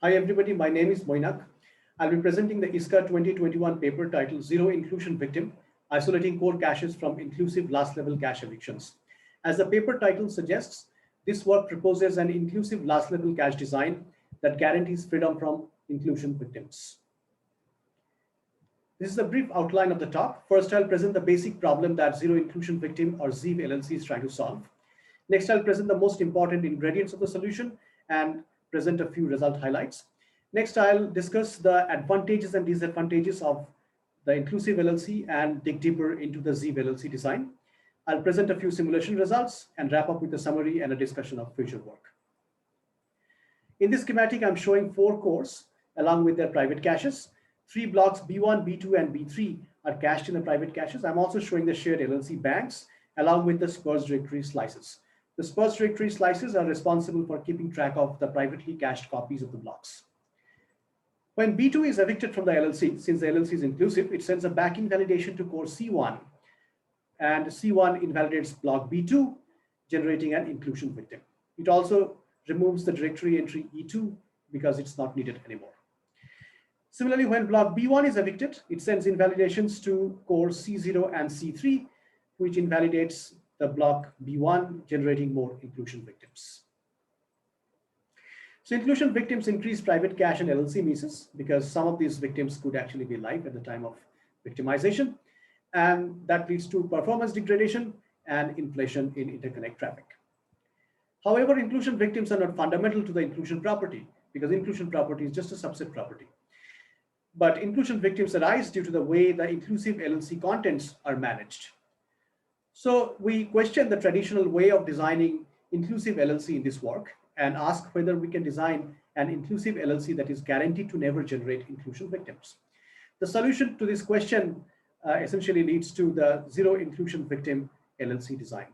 Hi everybody, my name is Mainak. I'll be presenting the ISCA 2021 paper titled Zero Inclusion Victim, Isolating Core Caches from Inclusive Last Level Cache Evictions. As the paper title suggests, this work proposes an inclusive last level cache design that guarantees freedom from inclusion victims. This is a brief outline of the talk. First, I'll present the basic problem that Zero Inclusion Victim or ZIV LLC is trying to solve. Next, I'll present the most important ingredients of the solution and present a few result highlights. Next, I'll discuss the advantages and disadvantages of the inclusive LLC and dig deeper into the ZIV LLC design. I'll present a few simulation results and wrap up with a summary and a discussion of future work. In this schematic, I'm showing 4 cores along with their private caches. 3 blocks B1, B2, and B3 are cached in the private caches. I'm also showing the shared LLC banks along with the sparse directory slices. The sparse directory slices are responsible for keeping track of the privately cached copies of the blocks. When B2 is evicted from the LLC, since the LLC is inclusive, it sends a back invalidation to core C1, and C1 invalidates block B2, generating an inclusion victim. It also removes the directory entry E2 because it's not needed anymore. Similarly, when block B1 is evicted, it sends invalidations to core C0 and C3, which invalidates the block B1, generating more inclusion victims. So inclusion victims increase private cache and LLC misses because some of these victims could actually be live at the time of victimization. And that leads to performance degradation and inflation in interconnect traffic. However, inclusion victims are not fundamental to the inclusion property because inclusion property is just a subset property. But inclusion victims arise due to the way the inclusive LLC contents are managed. So we question the traditional way of designing inclusive LLC in this work and ask whether we can design an inclusive LLC that is guaranteed to never generate inclusion victims. The solution to this question essentially leads to the Zero Inclusion Victim LLC design.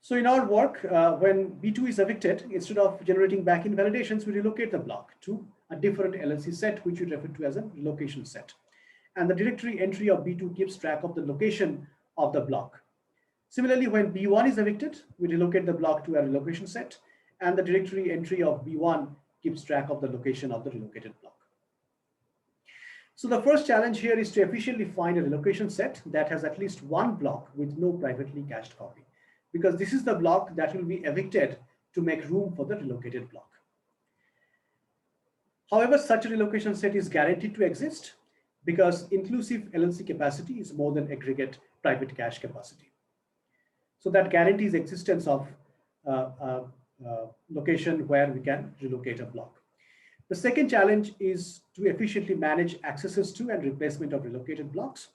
So in our work, when B2 is evicted, instead of generating back invalidations, we relocate the block to a different LLC set, which we refer to as a relocation set. And the directory entry of B2 keeps track of the location of the block. Similarly, when B1 is evicted, we relocate the block to a relocation set, and the directory entry of B1 keeps track of the location of the relocated block. So the first challenge here is to efficiently find a relocation set that has at least one block with no privately cached copy, because this is the block that will be evicted to make room for the relocated block. However, such a relocation set is guaranteed to exist because inclusive LLC capacity is more than aggregate private cache capacity. So that guarantees existence of a location where we can relocate a block. The second challenge is to efficiently manage accesses to and replacement of relocated blocks.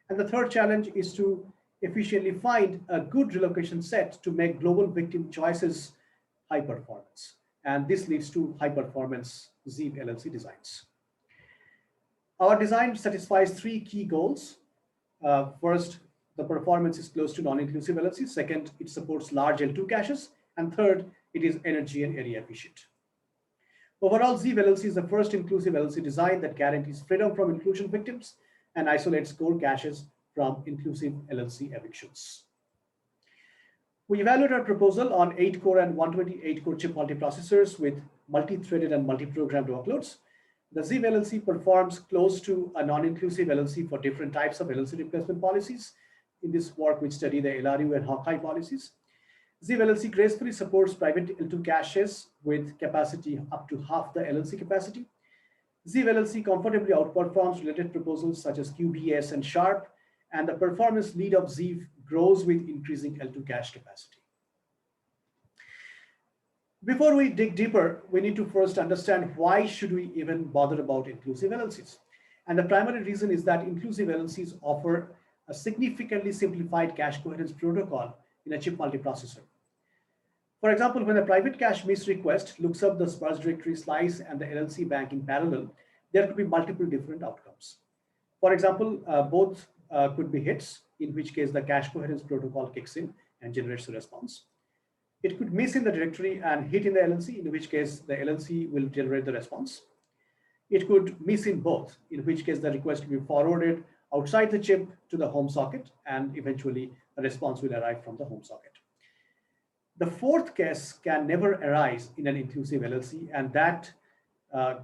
And the third challenge is to efficiently find a good relocation set to make global victim choices high performance. And this leads to high performance ZIV LLC designs. Our design satisfies 3 key goals. First, the performance is close to non-inclusive LLC. Second, it supports large L2 caches. And third, it is energy and area efficient. Overall, ZIV LLC is the first inclusive LLC design that guarantees freedom from inclusion victims and isolates core caches from inclusive LLC evictions. We evaluate our proposal on 8-core and 128-core chip multiprocessors with multi-threaded and multi-programmed workloads. The ZIV LLC performs close to a non-inclusive LLC for different types of LLC replacement policies. In this work, we study the LRU and Hawkeye policies. ZIV LLC gracefully supports private L2 caches with capacity up to half the LLC capacity. ZIV LLC comfortably outperforms related proposals such as QBS and Sharp, and the performance lead of ZIV grows with increasing L2 cache capacity. Before we dig deeper, we need to first understand why should we even bother about inclusive LLCs. And the primary reason is that inclusive LLCs offer a significantly simplified cache coherence protocol in a chip multiprocessor. For example, when a private cache miss request looks up the sparse directory slice and the LLC bank in parallel, there could be multiple different outcomes. For example, both could be hits, in which case the cache coherence protocol kicks in and generates a response. It could miss in the directory and hit in the LLC, in which case the LLC will generate the response. It could miss in both, in which case the request will be forwarded outside the chip to the home socket, and eventually a response will arrive from the home socket. The fourth case can never arise in an inclusive LLC, and that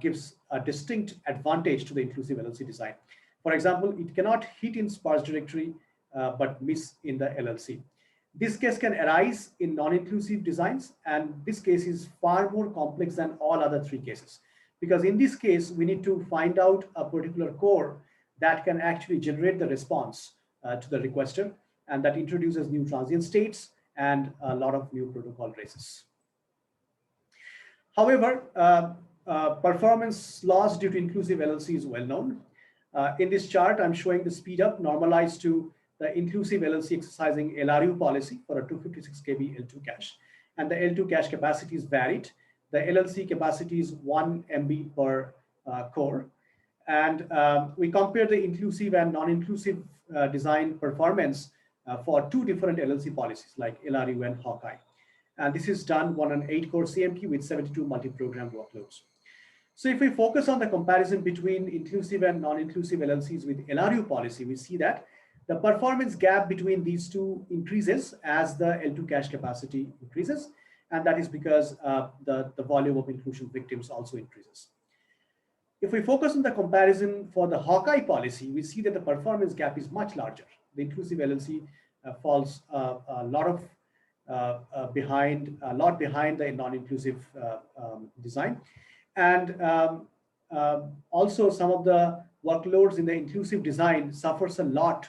gives a distinct advantage to the inclusive LLC design. For example, it cannot hit in sparse directory, but miss in the LLC. This case can arise in non-inclusive designs, and this case is far more complex than all other three cases. Because in this case, we need to find out a particular core that can actually generate the response to the requester, and that introduces new transient states and a lot of new protocol races. However, performance loss due to inclusive LLC is well known. In this chart, I'm showing the speed up normalized to the inclusive LLC exercising LRU policy for a 256 KB L2 cache. And the L2 cache capacity is varied. The LLC capacity is 1 MB per core. And we compare the inclusive and non-inclusive design performance for two different LLC policies like LRU and Hawkeye. And this is done on an 8-core CMT with 72 multi-program workloads. So if we focus on the comparison between inclusive and non-inclusive LLCs with LRU policy, we see that the performance gap between these two increases as the L2 cache capacity increases. And that is because the volume of inclusion victims also increases. If we focus on the comparison for the Hawkeye policy, we see that the performance gap is much larger. The inclusive LLC falls a lot behind the non-inclusive design. And also some of the workloads in the inclusive design suffers a lot.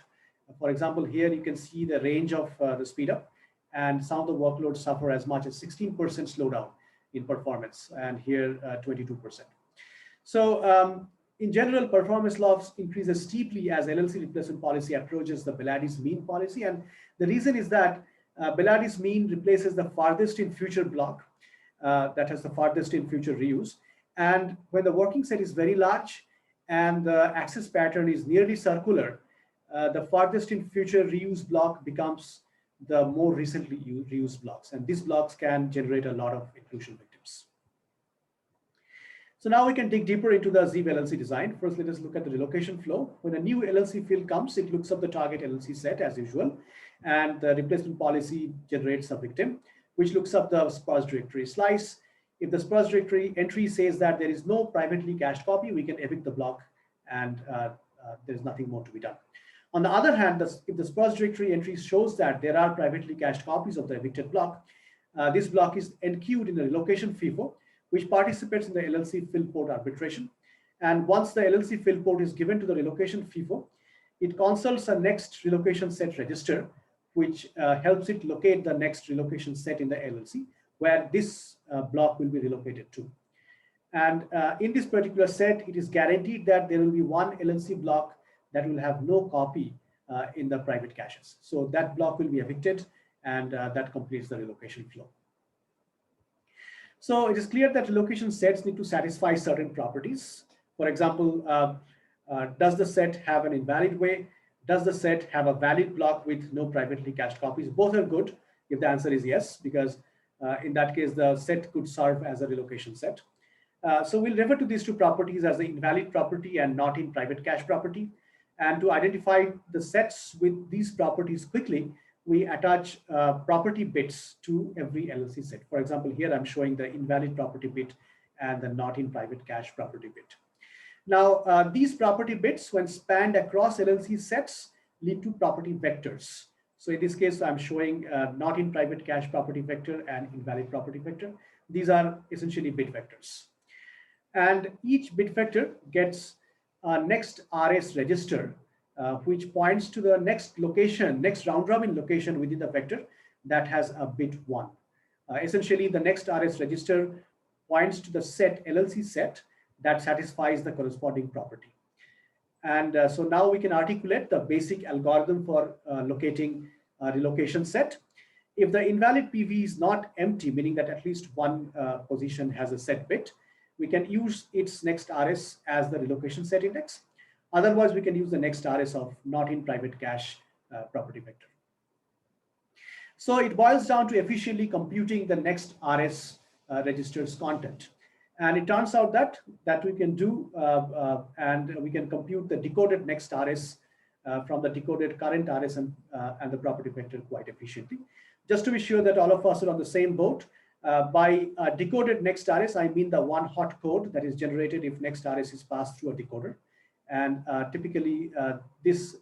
For example, here you can see the range of the speed up, and some of the workloads suffer as much as 16% slowdown in performance, and here 22%. So in general, performance loss increases steeply as LLC replacement policy approaches the Beladi's mean policy. And the reason is that Beladi's mean replaces the farthest in future block that has the farthest in future reuse. And when the working set is very large and the access pattern is nearly circular, the farthest in future reuse block becomes the more recently reused blocks. And these blocks can generate a lot of inclusion victims. So now we can dig deeper into the ZIV LLC design. First, let us look at the relocation flow. When a new LLC field comes, it looks up the target LLC set as usual, and the replacement policy generates a victim, which looks up the sparse directory slice. If the sparse directory entry says that there is no privately cached copy, we can evict the block, and there's nothing more to be done. On the other hand, if the sparse directory entry shows that there are privately cached copies of the evicted block, this block is enqueued in the relocation FIFO, which participates in the LLC fill port arbitration. And once the LLC fill port is given to the relocation FIFO, it consults a next relocation set register, which helps it locate the next relocation set in the LLC, where this block will be relocated to. And in this particular set, it is guaranteed that there will be one LLC block that will have no copy in the private caches. So that block will be evicted, and that completes the relocation flow. So it is clear that relocation sets need to satisfy certain properties. For example, does the set have an invalid way? Does the set have a valid block with no privately cached copies? Both are good if the answer is yes, because in that case, the set could serve as a relocation set. So we'll refer to these two properties as the invalid property and not in private cache property. And to identify the sets with these properties quickly, we attach property bits to every LLC set. For example, here I'm showing the invalid property bit and the not in private cache property bit. Now, these property bits, when spanned across LLC sets, lead to property vectors. So in this case, I'm showing not in private cache property vector and invalid property vector. These are essentially bit vectors. And each bit vector gets a next RS register, which points to the next location, next round robin location within the vector that has a bit 1. Essentially, the next RS register points to the set LLC set that satisfies the corresponding property. And so now we can articulate the basic algorithm for locating a relocation set. If the invalid PV is not empty, meaning that at least one position has a set bit, we can use its next RS as the relocation set index. Otherwise, we can use the next RS of not in private cache property vector. So it boils down to efficiently computing the next RS register's content. And it turns out that we can do, and we can compute the decoded next RS from the decoded current RS and the property vector quite efficiently. Just to be sure that all of us are on the same boat, by decoded next RS, I mean the one hot code that is generated if next RS is passed through a decoder. And typically, this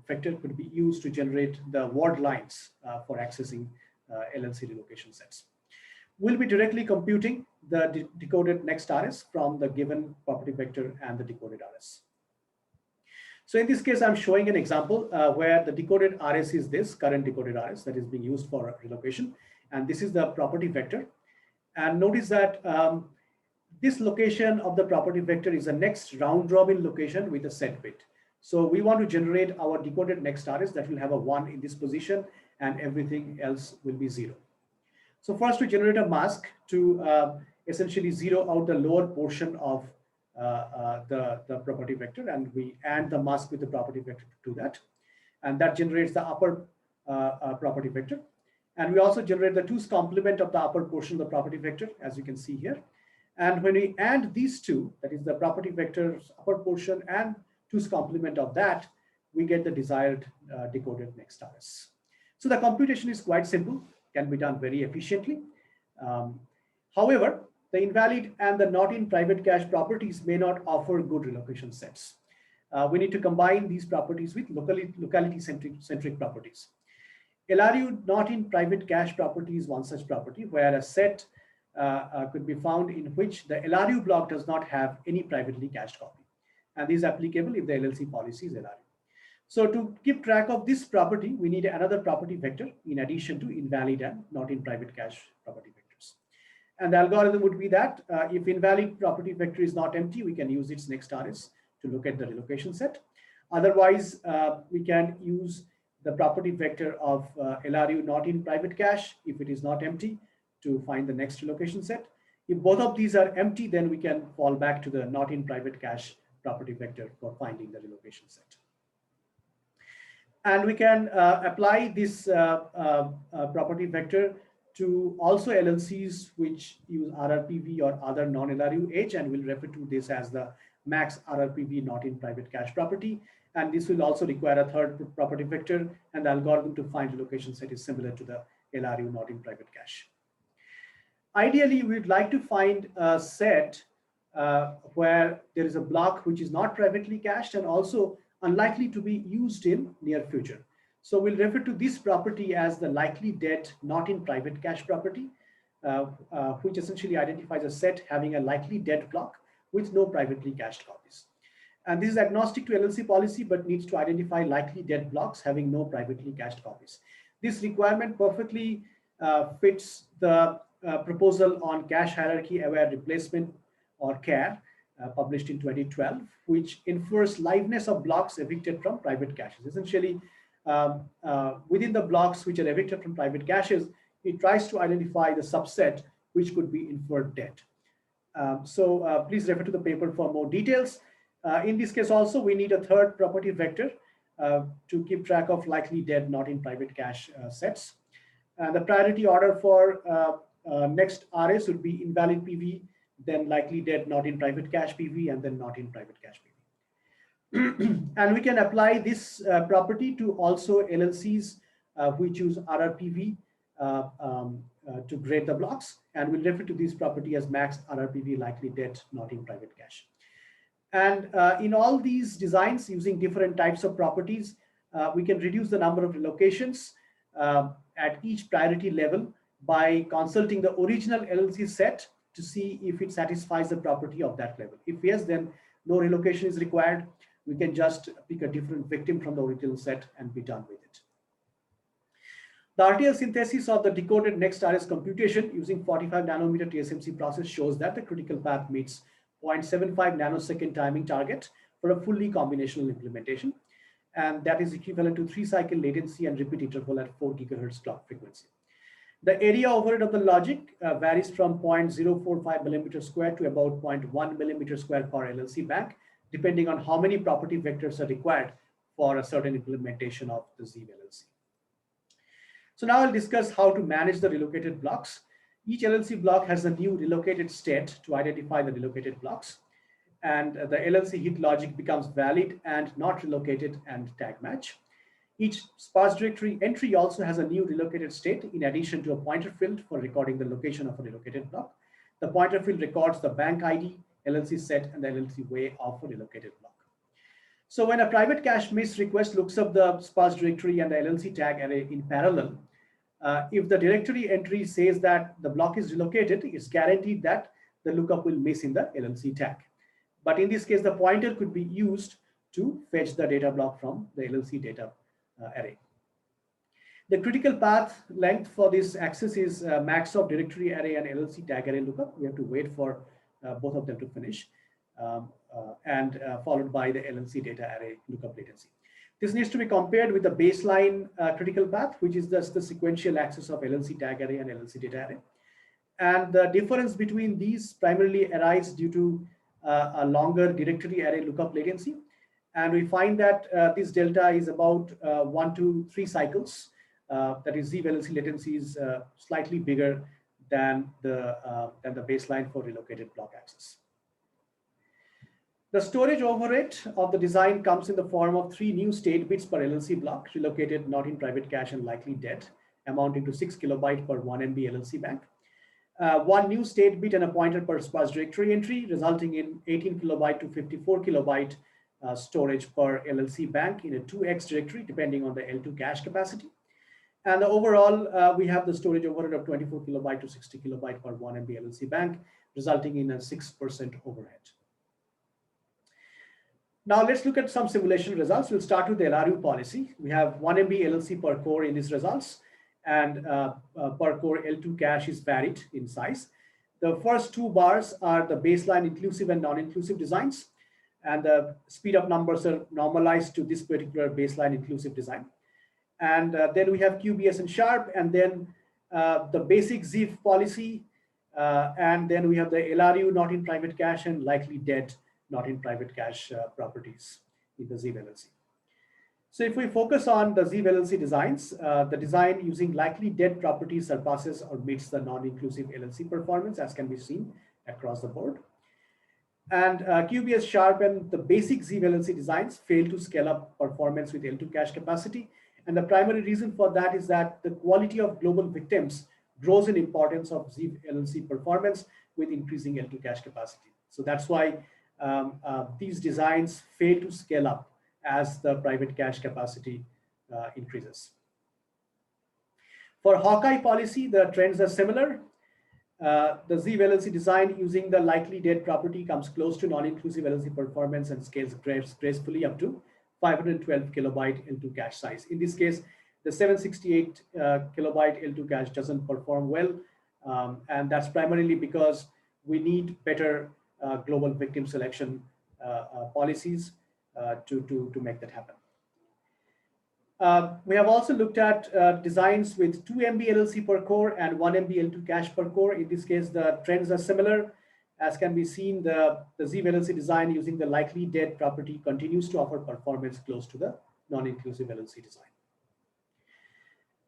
vector could be used to generate the word lines for accessing LLC relocation sets. We'll be directly computing the decoded next RS from the given property vector and the decoded RS. So in this case, I'm showing an example where the decoded RS is this current decoded RS that is being used for relocation. And this is the property vector. And notice that this location of the property vector is the next round robin location with a set bit. So we want to generate our decoded next RS that will have a 1 in this position and everything else will be 0. So first we generate a mask to essentially zero out the lower portion of the property vector, and we add the mask with the property vector to that. And that generates the upper property vector. And we also generate the 2's complement of the upper portion of the property vector, as you can see here. And when we add these two, that is the property vector's upper portion and 2's complement of that, we get the desired decoded next RS. So the computation is quite simple, can be done very efficiently. However, the invalid and the not in private cache properties may not offer good relocation sets. We need to combine these properties with locality-centric properties. LRU not in private cache property is one such property where a set could be found in which the LRU block does not have any privately cached copy. And this is applicable if the LLC policy is LRU. So to keep track of this property, we need another property vector in addition to invalid and not in private cache property vectors. And the algorithm would be that if invalid property vector is not empty, we can use its next RS to look at the relocation set. Otherwise, we can use the property vector of LRU not in private cache if it is not empty to find the next relocation set. If both of these are empty, then we can fall back to the not in private cache property vector for finding the relocation set. And we can apply this property vector to also LLCs which use RRPV or other non-LRU edge, and we'll refer to this as the max RRPV not in private cache property. And this will also require a third property vector, and the algorithm to find relocation set is similar to the LRU not in private cache. Ideally, we'd like to find a set where there is a block which is not privately cached and also unlikely to be used in near future. So we'll refer to this property as the likely dead not in private cache property, which essentially identifies a set having a likely dead block with no privately cached copies. And this is agnostic to LLC policy, but needs to identify likely dead blocks having no privately cached copies. This requirement perfectly fits the proposal on cache hierarchy aware replacement or CARE, published in 2012, which infers liveness of blocks evicted from private caches. Essentially, within the blocks which are evicted from private caches, it tries to identify the subset which could be inferred dead. Please refer to the paper for more details. In this case also, we need a third property vector to keep track of likely dead not in private cache sets. The priority order for next RS would be invalid PV, then likely dead not in private cache PV, and then not in private cache PV. And we can apply this property to also LLCs which use RRPV to grade the blocks, and we'll refer to this property as max RRPV likely dead not in private cache. And in all these designs using different types of properties, we can reduce the number of relocations at each priority level by consulting the original LLC set to see if it satisfies the property of that level. If yes, then no relocation is required. We can just pick a different victim from the original set and be done with it. The RTL synthesis of the decoded next RS computation using 45 nanometer TSMC process shows that the critical path meets 0.75 nanosecond timing target for a fully combinational implementation. And that is equivalent to 3-cycle latency and repeat interval at 4 gigahertz clock frequency. The area overhead of the logic varies from 0.045 millimeter square to about 0.1 millimeter square per LLC bank, depending on how many property vectors are required for a certain implementation of the Z LLC. So now I'll discuss how to manage the relocated blocks. Each LLC block has a new relocated state to identify the relocated blocks, and the LLC hit logic becomes valid and not relocated and tag match. Each sparse directory entry also has a new relocated state in addition to a pointer field for recording the location of a relocated block. The pointer field records the bank ID, LLC set, and the LLC way of a relocated block. So when a private cache miss request looks up the sparse directory and the LLC tag array in parallel, if the directory entry says that the block is relocated, it's guaranteed that the lookup will miss in the LLC tag. But in this case, the pointer could be used to fetch the data block from the LLC data array. The critical path length for this access is max of directory array and LLC tag array lookup. We have to wait for both of them to finish, and followed by the LLC data array lookup latency. This needs to be compared with the baseline critical path, which is just the sequential access of LLC tag array and LLC data array. And the difference between these primarily arises due to a longer directory array lookup latency. And we find that this delta is about 1 to 3 cycles. That is, Z LLC latency is slightly bigger than the baseline for relocated block access. The storage overhead of the design comes in the form of 3 new state bits per LLC block, relocated not in private cache and likely dead, amounting to 6 kilobyte per 1 MB LLC bank. 1 new state bit and a pointer per sparse directory entry, resulting in 18 kilobyte to 54 kilobyte storage per LLC bank in a 2x directory, depending on the L2 cache capacity. And overall, we have the storage overhead of 24 kilobyte to 60 kilobyte per 1 MB LLC bank, resulting in a 6% overhead. Now let's look at some simulation results. We'll start with the LRU policy. We have 1 MB LLC per core in these results, and per core L2 cache is varied in size. The first 2 bars are the baseline inclusive and non-inclusive designs, and the speed up numbers are normalized to this particular baseline inclusive design. And then we have QBS and Sharp, and then the basic ZIF policy, and then we have the LRU not in private cache and likely dead not in private cache properties in the ZIF LLC. So if we focus on the ZIF LLC designs, the design using likely dead properties surpasses or meets the non-inclusive LLC performance, as can be seen across the board. And QBS Sharp and the basic ZIF LLC designs fail to scale up performance with L2 cache capacity. And the primary reason for that is that the quality of global victims grows in importance of ZIF LLC performance with increasing L2 cache capacity. So that's why these designs fail to scale up as the private cache capacity increases. For Hawkeye policy, the trends are similar. The ZIF LLC design using the likely dead property comes close to non-inclusive LLC performance and scales gracefully up to 512 kilobyte L2 cache size. In this case, the 768 kilobyte L2 cache doesn't perform well, and that's primarily because we need better global victim selection policies to make that happen. We have also looked at designs with 2 MB LLC per core and 1 MB L2 cache per core. In this case, the trends are similar. As can be seen, the ZIF LLC design using the likely dead property continues to offer performance close to the non-inclusive LLC design.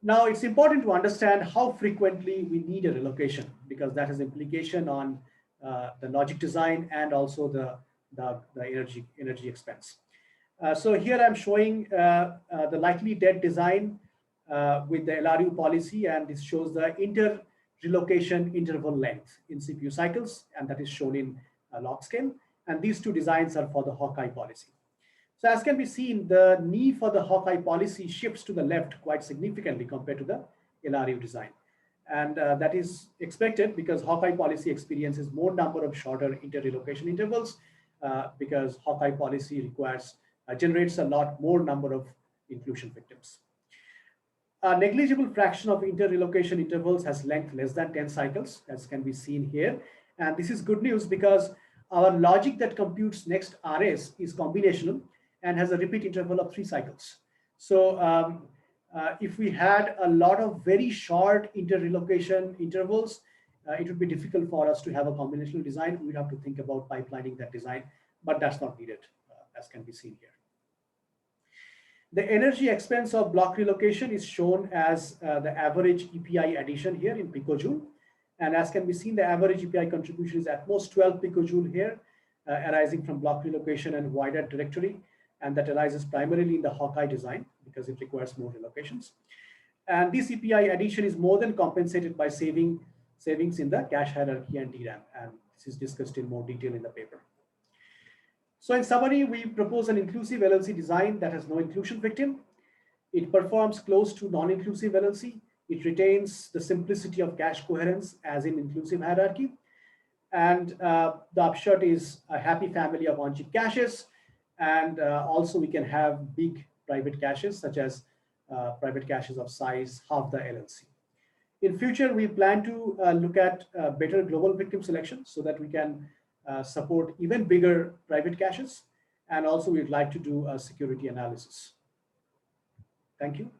Now, it's important to understand how frequently we need a relocation, because that has implication on the logic design and also the energy expense. So here I'm showing the likely dead design with the LRU policy, and this shows the inter-relocation interval length in CPU cycles, and that is shown in log scale. And these 2 designs are for the Hawkeye policy. So as can be seen, the knee for the Hawkeye policy shifts to the left quite significantly compared to the LRU design. And that is expected because Hawkeye policy experiences more number of shorter inter-relocation intervals, because Hawkeye policy generates a lot more number of inclusion victims. A negligible fraction of inter-relocation intervals has length less than 10 cycles, as can be seen here. And this is good news because our logic that computes next RS is combinational and has a repeat interval of 3 cycles. So if we had a lot of very short inter-relocation intervals, it would be difficult for us to have a combinational design. We'd have to think about pipelining that design, but that's not needed, as can be seen here. The energy expense of block relocation is shown as the average EPI addition here in picojoule. And as can be seen, the average EPI contribution is at most 12 picojoule here, arising from block relocation and wider directory. And that arises primarily in the Hawkeye design, because it requires more relocations. And this CPI addition is more than compensated by savings in the cache hierarchy and DRAM. And this is discussed in more detail in the paper. So in summary, we propose an inclusive LLC design that has no inclusion victim. It performs close to non-inclusive LLC. It retains the simplicity of cache coherence as in inclusive hierarchy. And the upshot is a happy family of on-chip caches. And also we can have big private caches, such as private caches of size half the LLC. In future, we plan to look at better global victim selection so that we can support even bigger private caches. And also we'd like to do a security analysis. Thank you.